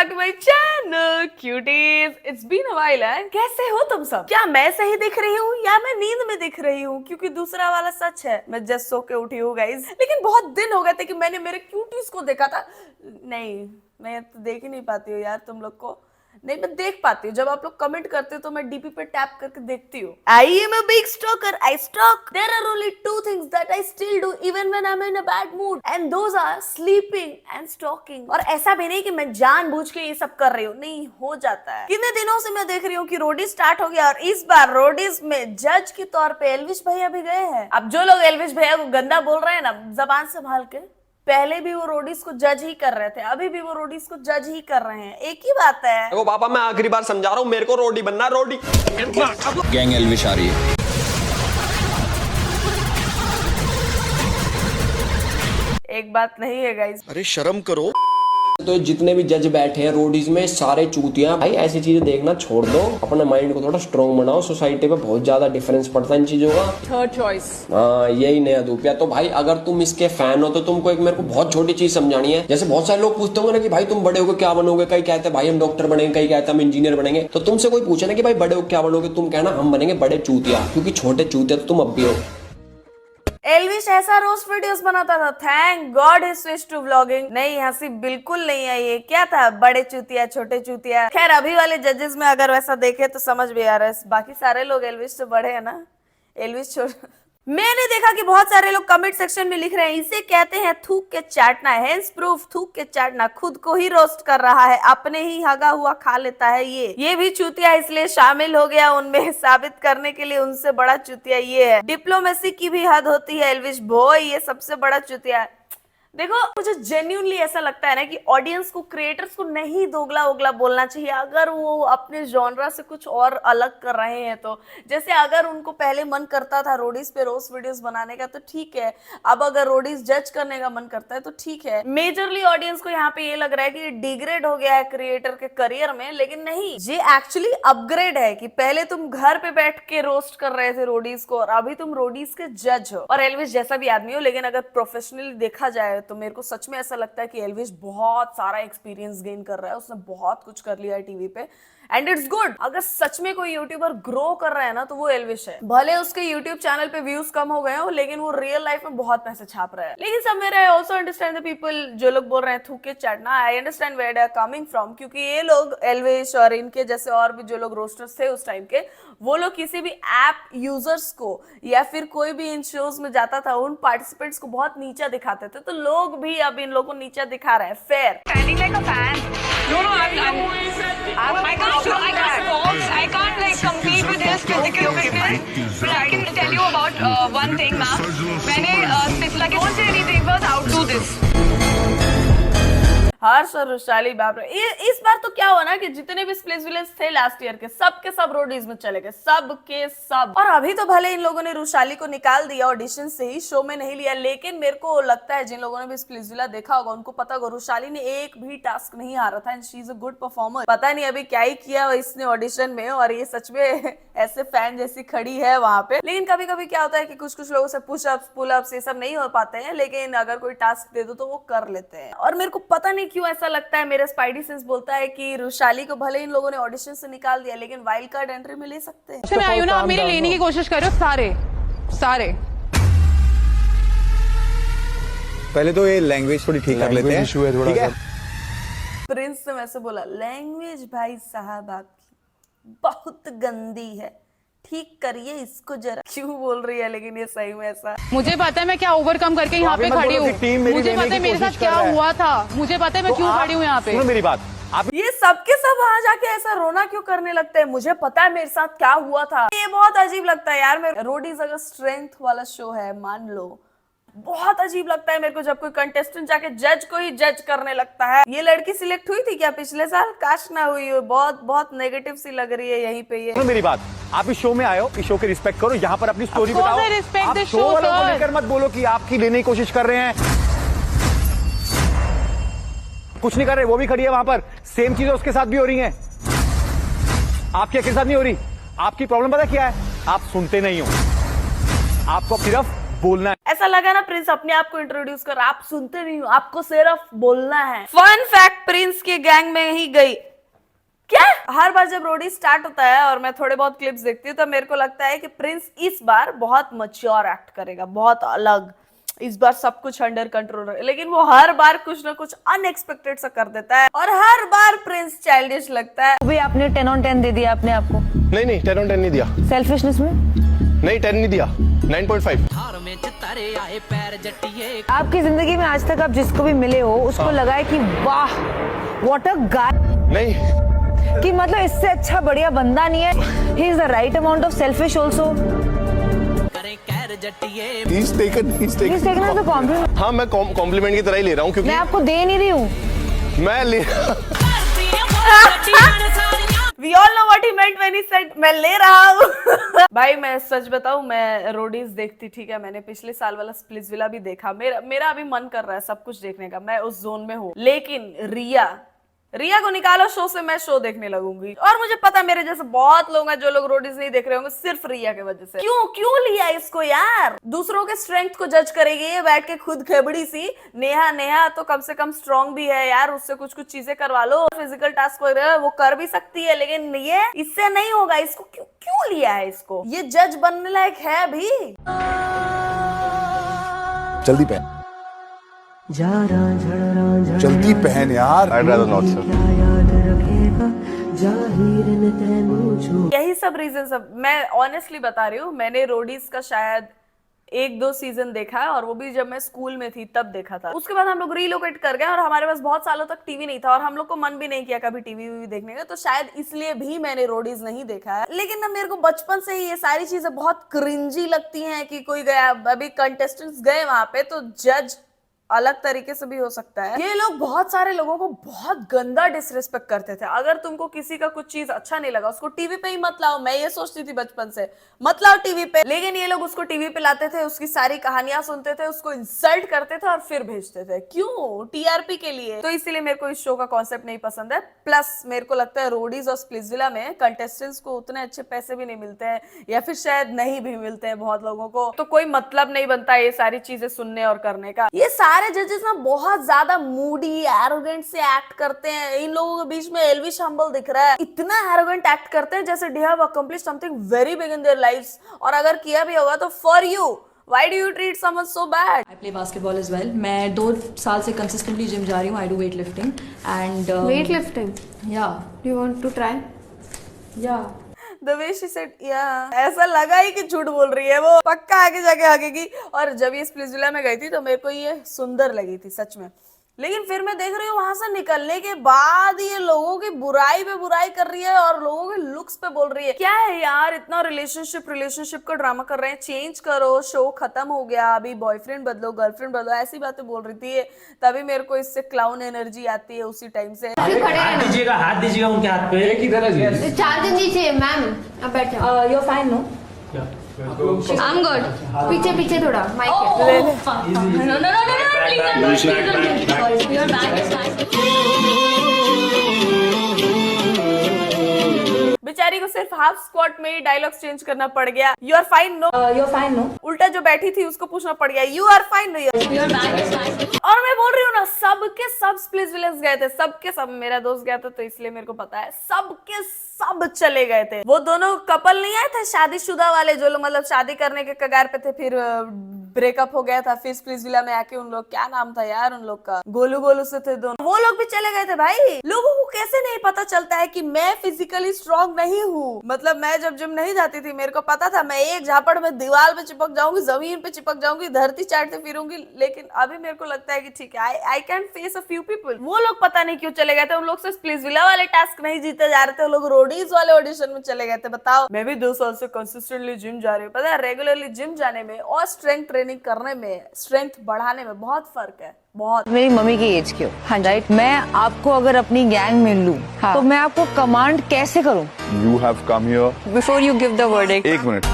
Back to my channel cuties. It's been a while. कैसे हो तुम सब? क्या मैं सही दिख रही हूँ या मैं नींद में दिख रही हूँ? क्योंकि दूसरा वाला सच है, मैं जस्ट सो के उठी हूँ गाइज। लेकिन बहुत दिन हो गए थे कि मैंने मेरे क्यूटीज को देखा था। नहीं, मैं तो देख ही नहीं पाती हूँ यार तुम लोग को। नहीं, मैं देख पाती हूँ जब आप लोग कमेंट करते हो तो मैं डीपी पे टैप करके देखती हूँ। I am a big stalker, I stalk. There are only two things that I still do even when I am in a bad mood and those are sleeping and stalking. और ऐसा भी नहीं कि मैं जानबूझ के ये सब कर रही हूँ, नहीं, हो जाता है। कितने दिनों से मैं देख रही हूँ कि रोडीज स्टार्ट हो गया और इस बार रोडीज में जज के तौर पे एल्विश भैया भी गए हैं। अब जो लोग एल्विश भैया को गंदा बोल रहे हैं ना, जबान संभाल के। पहले भी वो रोडीज को जज ही कर रहे थे, अभी भी वो रोडीज को जज ही कर रहे हैं, एक ही बात है। देखो पापा, मैं आखिरी बार समझा रहा हूँ, मेरे को रोडी बनना, रोडी। गैंग एल्विश आ रही है। एक बात नहीं है गाइस, अरे शर्म करो। तो जितने भी जज बैठे हैं रोडीज में, सारे चूतियां। भाई ऐसी चीजें देखना छोड़ दो, अपने माइंड को थोड़ा स्ट्रॉन्ग बनाओ। सोसाइटी पे बहुत ज्यादा डिफरेंस पड़ता है इन चीजों का। Third choice. हाँ, यही नया दूपिया। तो भाई अगर तुम इसके फैन हो तो तुमको एक मेरे को बहुत छोटी चीज समझानी है। जैसे बहुत सारे लोग पूछते होंगे ना कि भाई तुम बड़े होकर क्या बनोगे, कई कहते हैं भाई हम डॉक्टर बनेंगे, कई कहते हैं हम इंजीनियर बनेंगे। तो तुमसे कोई पूछे ना कि भाई बड़े हो क्या बनोगे, तुम कहना हम बनेंगे बड़े चूतिया, क्योंकि छोटे चूतिया तो तुम अब भी हो। एल्विश ऐसा रोस्ट वीडियोस बनाता था, thank God he switch to vlogging. नहीं, हंसी बिल्कुल नहीं आई। ये क्या था, बड़े चूतिया छोटे चूतिया। खैर अभी वाले जजेस में अगर वैसा देखे तो समझ भी आ रहा है, बाकी सारे लोग एल्विश से बड़े हैं ना। एल्विश छोड़। मैंने देखा कि बहुत सारे लोग कमेंट सेक्शन में लिख रहे हैं इसे कहते हैं थूक के चाटना। हेंस प्रूफ थूक के चाटना। खुद को ही रोस्ट कर रहा है, अपने ही हगा हुआ खा लेता है। ये भी चूतिया इसलिए शामिल हो गया उनमें, साबित करने के लिए उनसे बड़ा चूतिया ये है। डिप्लोमेसी की भी हद होती है एल्विश बॉय, ये सबसे बड़ा चूतिया है। देखो, मुझे जेन्युइनली ऐसा लगता है ना कि ऑडियंस को, क्रिएटर्स को नहीं दोगला ओगला बोलना चाहिए अगर वो अपने जॉनरा से कुछ और अलग कर रहे हैं तो। जैसे अगर उनको पहले मन करता था रोडीज पे रोस्ट वीडियोस बनाने का तो ठीक है, अब अगर रोडीज जज करने का मन करता है तो ठीक है। मेजरली ऑडियंस को यहाँ पे ये लग रहा है कि डिग्रेड हो गया है क्रिएटर के करियर में, लेकिन नहीं, ये एक्चुअली अपग्रेड है कि पहले तुम घर पे बैठ के रोस्ट कर रहे थे रोडीज को और अभी तुम रोडीज के जज हो। और एल्विश जैसा भी आदमी हो, लेकिन अगर प्रोफेशनली देखा जाए तो मेरे को सच में ऐसा लगता है कि एल्विश बहुत सारा एक्सपीरियंस गेन कर रहा है, उसने बहुत कुछ कर लिया है टीवी पे एंड इट्स गुड। अगर सच में कोई यूट्यूबर ग्रो कर रहा है ना तो वो एल्विश है। भले उसके यूट्यूब चैनल पे व्यूज कम हो गए हो, लेकिन वो रियल लाइफ में बहुत पैसे छाप रहा है। लेकिन सब मेरे I also understand the people जो लोग बोल रहे हैं थूक के चाटना। I understand where they are coming from, क्योंकि ये लोग एल्विश और इनके जैसे और भी जो लोग रोस्टर्स थे उस टाइम के, वो लोग किसी भी ऐप यूजर्स को या फिर कोई भी इन शोज में जाता था उन पार्टिसिपेंट्स को बहुत नीचा दिखाते थे। तो लोग भी अब इन लोगों को नीचा दिखा रहे हैं। Fair Standing like a fan. No, I can't like compete with his physical fitness. But I can tell you about one thing, ma'am. मैंने पिछला के कौन से रीटेक बस outdo this. हर्ष और रुशाली, बाप रे। इस बार तो क्या हुआ ना कि जितने भी स्प्लिट्स विलेज थे लास्ट ईयर के सब रोडीज में चले गए, सब के सब। और अभी तो भले इन लोगों ने रुशाली को निकाल दिया ऑडिशन से ही, शो में नहीं लिया, लेकिन मेरे को लगता है जिन लोगों ने भी स्प्लिट्स विला देखा होगा उनको पता होगा रुशाली ने एक भी टास्क नहीं हारा था and she is a good performer. पता नहीं अभी क्या ही किया इसने ऑडिशन में, और ये सच में ऐसे फैन जैसी खड़ी है वहां पे। लेकिन कभी कभी क्या होता है कि कुछ लोगों से पुशअप्स पुलअप्स ये सब नहीं हो पाते हैं, लेकिन अगर कोई टास्क दे दो तो वो कर लेते हैं। और मेरे को पता नहीं क्यों ऐसा लगता है, मेरा स्पाइडी सेंस बोलता है कि रुशाली को भले इन लोगों ने ऑडिशन से निकाल दिया लेकिन वाइल्ड कार्ड एंट्री में ले सकते हैं। मैं आई हूं ना, आप मेरी लेने की कोशिश कर रहे हो सारे। पहले तो ये लैंग्वेज थोड़ी ठीक कर लेते हैं, ठीक है? प्रिंस ने वैसे बोला, लैंग्वेज भाई साहब आपकी बहुत गंदी है, ठीक करिए इसको जरा। क्यों बोल रही है लेकिन ये सही में ऐसा? मुझे पता है मैं क्या ओवरकम करके यहाँ पे खड़ी हूँ। मुझे पता है मेरे साथ क्या हुआ था, मुझे पता है मैं क्यों खड़ी हूँ यहाँ पे। मेरी बात, आप ये सबके सब वहां जाके ऐसा रोना क्यों करने लगते हैं? मुझे पता है मेरे साथ क्या हुआ था। ये बहुत अजीब लगता है यार। मेरे रोडीज अगर स्ट्रेंथ वाला शो है मान लो, बहुत अजीब लगता है मेरे को जब कोई कंटेस्टेंट जाके जज को ही जज करने लगता है। ये लड़की सिलेक्ट हुई थी क्या पिछले साल? काश ना हुई हो। बहुत नेगेटिव सी लग रही है यहीं पे ये। मेरी बात, आप इस शो में आए हो, इस शो की रिस्पेक्ट करो, यहाँ पर अपनी स्टोरी बताओ। आप शो वालों को लेकर मत बोलो कि आपकी लेने की कोशिश कर रहे हैं, कुछ नहीं कर रहे। वो भी खड़ी है वहां पर, सेम चीजें उसके साथ भी हो रही हैं, आपके साथ नहीं हो रही। आपकी प्रॉब्लम पता क्या है? आप सुनते नहीं हो, आपको सिर्फ बोलना है। ऐसा लगा ना प्रिंस अपने आप को इंट्रोड्यूस कर, आप सुनते नहीं हो, आपको सिर्फ बोलना है। फन फैक्ट, प्रिंस के गैंग में ही गई क्या? हर बार जब रोडी स्टार्ट होता है और मैं थोड़े बहुत क्लिप्स देखती हूँ तो मेरे को लगता है कि प्रिंस इस बार बहुत मैच्योर एक्ट करेगा, बहुत अलग, इस बार सब कुछ अंडर कंट्रोल है। लेकिन वो हर बार कुछ ना कुछ अनएक्सपेक्टेड सा कर देता है और हर बार प्रिंस चाइल्डिश लगता है। अभी आपने 10 on 10 दे दिया आपने आपको। नहीं 10 on 10 नहीं दिया। सेल्फिशनेस में नहीं 10 नहीं दिया, 9.5। आपकी जिंदगी में आज तक आप जिसको भी मिले हो उसको लगा है कि वाह व्हाट अ गाय, नहीं कि मतलब इससे अच्छा बढ़िया बंदा नहीं है। He is the right amount of selfish also. He's taken as a compliment। हाँ मैं कॉम्प्लीमेंट की तरह ही ले रहा हूँ क्योंकि मैं आपको दे नहीं रही हूँ। मैं ले We all know what he meant when he said मैं ले रहा हूँ। भाई मैं सच बताऊं, मैं रोडीज देखती, ठीक है, मैंने पिछले साल वाला स्प्लिट्सविला भी देखा, मेरा अभी मन कर रहा है सब कुछ देखने का, मैं उस जोन में हूँ। लेकिन रिया को निकालो शो से, मैं शो देखने लगूंगी। और मुझे पता मेरे जैसे बहुत लोग हैं जो लोग रोडीज नहीं देख रहे होंगे सिर्फ रिया के वजह से। क्यों लिया इसको यार? दूसरों के स्ट्रेंथ को जज करेगी ये बैठ के खुद खेबड़ी सी। नेहा तो कम से कम स्ट्रांग भी है यार, उससे कुछ चीजें करवा लो, फिजिकल टास्क वगैरह वो कर भी सकती है, लेकिन ये इससे नहीं होगा। इसको क्यों लिया है? इसको ये जज बनने लायक है अभी? जल्दी पहन, जल्दी पहन यार। I'd rather not, sir। यही सब रीजन सब मैं ऑनेस्टली बता रही हूँ। मैंने रोडीज का शायद 1-2 सीजन देखा है और वो भी जब मैं स्कूल में थी तब देखा था। उसके बाद हम लोग रीलोकेट कर गए और हमारे पास बहुत सालों तक टीवी नहीं था और हम लोग को मन भी नहीं किया कभी टीवी देखने का, तो शायद इसलिए भी मैंने रोडीज नहीं देखा है। लेकिन ना मेरे को बचपन से ही ये सारी चीजें बहुत क्रिंजी लगती हैं कि कोई गया, अभी कंटेस्टेंट्स गए वहां पे तो जज अलग तरीके से भी हो सकता है। ये लोग बहुत सारे लोगों को बहुत गंदा डिसरिस्पेक्ट करते थे। अगर तुमको किसी का कुछ चीज अच्छा नहीं लगा उसको टीवी पे ही मत लाओ। मैं ये सोचती थी बचपन से, मत लाओ टीवी पे, लेकिन ये लोग उसको टीवी पे लाते थे, उसकी सारी कहानियां सुनते थे, उसको इंसल्ट करते थे और फिर भेजते थे। क्यों? टीआरपी के लिए। तो इसीलिए मेरे को इस शो का कॉन्सेप्ट नहीं पसंद है। प्लस मेरे को लगता है रोडीज और स्प्लिट्सविला में कंटेस्टेंट्स को उतने अच्छे पैसे भी नहीं मिलते हैं, या फिर शायद नहीं भी मिलते हैं बहुत लोगों को, तो कोई मतलब नहीं बनता ये सारी चीजें सुनने और करने का। ये सारे जजेस ना बहुत ज्यादा मूडी एरोगेंट से एक्ट करते हैं। इन लोगों के बीच में एल्विश हम्बल दिख रहा है, इतना एरोगेंट एक्ट करते हैं जैसे they have accomplished something very big in their lives. और अगर किया भी होगा तो for you, why do you treat someone so bad? I play basketball as well. मैं 2 साल से consistently जिम जा रही हूँ. I do weightlifting and weightlifting. Yeah. Do you want to try? Yeah. The way she said, yeah, ऐसा लगा ही कि झूठ बोल रही है वो, पक्का आगे जाके हकेगी। और जब ये स्प्लिट्सविला में गई थी तो मेरे को ये सुंदर लगी थी सच में, लेकिन फिर मैं देख रही हूँ वहां से निकलने के बाद ये लोगों की बुराई पे बुराई कर रही है और लोगों के लुक्स पे बोल रही है। क्या है यार, इतना रिलेशनशिप का ड्रामा कर रहे हैं, चेंज करो, शो खत्म हो गया, अभी बॉयफ्रेंड बदलो, गर्लफ्रेंड बदलो, ऐसी बातें बोल रही थी। तभी मेरे को इससे क्लाउन एनर्जी आती है उसी टाइम से। हाथ दीजिएगा उनके हाथ पे। एक ही तरह 4 दिन दीजिए मैम, अब बैठ जाओ। You're fine, no? I'm good. पीछे थोड़ा माइक बेचारी को सिर्फ हाफ स्क्वाट में ही डायलॉग चेंज करना पड़ गया। You are fine no, You're fine, no? उल्टा जो बैठी थी उसको पूछना पड़ गया यू आर फाइन नो। और मैं बोल रही हूँ ना, सबके सब स्प्लिट्सविला गए थे, सबके सब। मेरा दोस्त गया था तो इसलिए मेरे को पता है, सबके सब चले गए थे। वो दोनों कपल नहीं आए थे शादीशुदा वाले, जो लोग मतलब शादी करने के कगार पे थे, फिर ब्रेकअप हो गया था, फिर स्प्लिट्सविला में आके उन लोग, क्या नाम था यार उन लोग का, गोलू से थे दोनों, वो लोग भी चले गए थे। भाई लोगों को कैसे नहीं पता चलता है कि मैं फिजिकली स्ट्रॉन्ग नहीं हूँ। मतलब मैं जब जिम नहीं जाती थी मेरे को पता था मैं एक झापड़ में दीवार पे चिपक जाऊंगी, जमीन पे चिपक जाऊंगी, धरती चाटते फिरूंगी। लेकिन अभी मेरे को लगता है कि ठीक है, I can face a few people. वो लोग पता नहीं क्यों चले गए थे, उन लोग से स्प्लिट्सविला वाले टास्क नहीं जीते जा रहे थे, वो लोग रोडीज वाले ऑडिशन में चले गए थे। बताओ, मैं भी 2 साल से कंसिस्टेंटली जिम जा रही हूँ। पता है, रेगुलरली जिम जाने में और स्ट्रेंथ ट्रेनिंग करने में, स्ट्रेंथ बढ़ाने में बहुत फर्क है, बहुत। मेरी मम्मी की एज की हो, हाँ राइट। मैं आपको अगर अपनी गैंग में लूं, हाँ, तो मैं आपको कमांड कैसे करूं? You have come here. Before you give the verdict. 1 minute.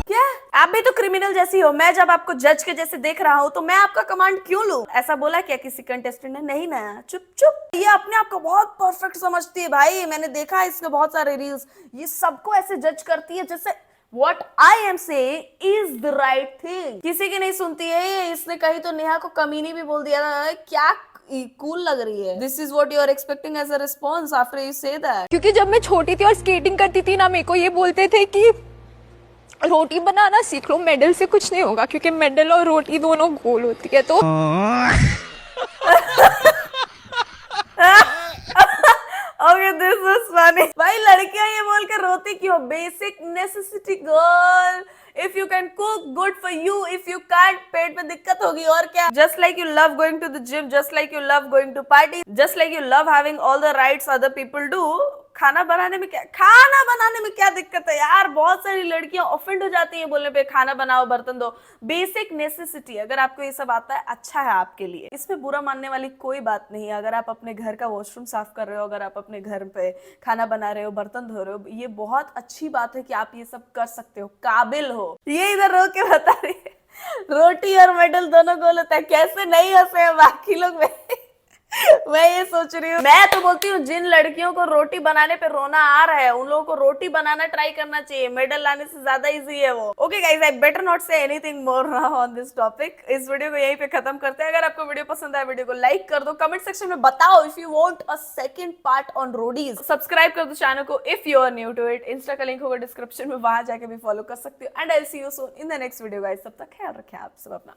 क्या आप भी तो क्रिमिनल जैसी हो? मैं जब आपको जज के जैसे देख रहा हूँ तो मैं आपका कमांड क्यों लूं? ऐसा बोला क्या किसी कंटेस्टेंट ने? नहीं ना, चुप। ये अपने आप को बहुत परफेक्ट समझती है भाई, मैंने देखा है इसके बहुत सारे रील्स। ये सबको ऐसे जज करती है जैसे What I am saying is the right thing. किसी की नहीं सुनती है ये, इसने कहीं तो नेहा को कमीनी भी बोल दिया था, क्या कूल लग रही है. This is what you are expecting as a response after you say that. क्योंकि जब मैं छोटी थी और स्केटिंग करती थी ना, मेरे को ये बोलते थे कि रोटी बनाना सीख लो, मेडल से कुछ नहीं होगा, क्योंकि मेडल और रोटी दोनों गोल होती है. तो Okay, this was funny. भाई लड़कियां ये बोल के रोती क्यों? Basic necessity girl. If you can cook, good for you. If you can't, पेट में दिक्कत होगी और क्या? Just like you love going to the gym, just like you love going to party, just like you love having all the rights other people do. खाना बनाने में क्या दिक्कत है यार? बहुत सारी लड़कियां ऑफेंड हो जाती हैं बोलने पे खाना बनाओ, बर्तन दो. Basic necessity. अगर आपको ये सब आता है, अच्छा है आपके लिए, इसमें बुरा मानने वाली कोई बात नहीं है. अगर आप अपने घर का वॉशरूम साफ कर रहे हो, अगर आप अपने घर पे खाना बना रहे हो, बर्तन धो रहे हो, ये बहुत अच्छी बात है कि आप ये सब कर सकते हो, काबिल हो. ये इधर रो के बता रही है रोटी और मेडल दोनों गोल होता है. कैसे नहीं हंसे हैं बाकी लोग? मैं ये सोच रही हूँ. मैं तो बोलती हूँ जिन लड़कियों को रोटी बनाने पे रोना आ रहा है, उन लोगों को रोटी बनाना ट्राई करना चाहिए. मेडल लाने से ज्यादा इजी है वो. Okay guys, I better not say anything more now on this topic. इस वीडियो को यहीं पे खत्म करते हैं. अगर आपको वीडियो पसंद आया, वीडियो को लाइक कर दो. कमेंट सेक्शन में बताओ if you want a second part on Roadies. Subscribe कर दो चैनल को if you are new to it. Insta का लिंक होगा डिस्क्रिप्शन में, वहां जाके भी फॉलो कर सकते हो. And I will see you soon in the next video guys. तब तक ख्याल रखें आप सब अपना.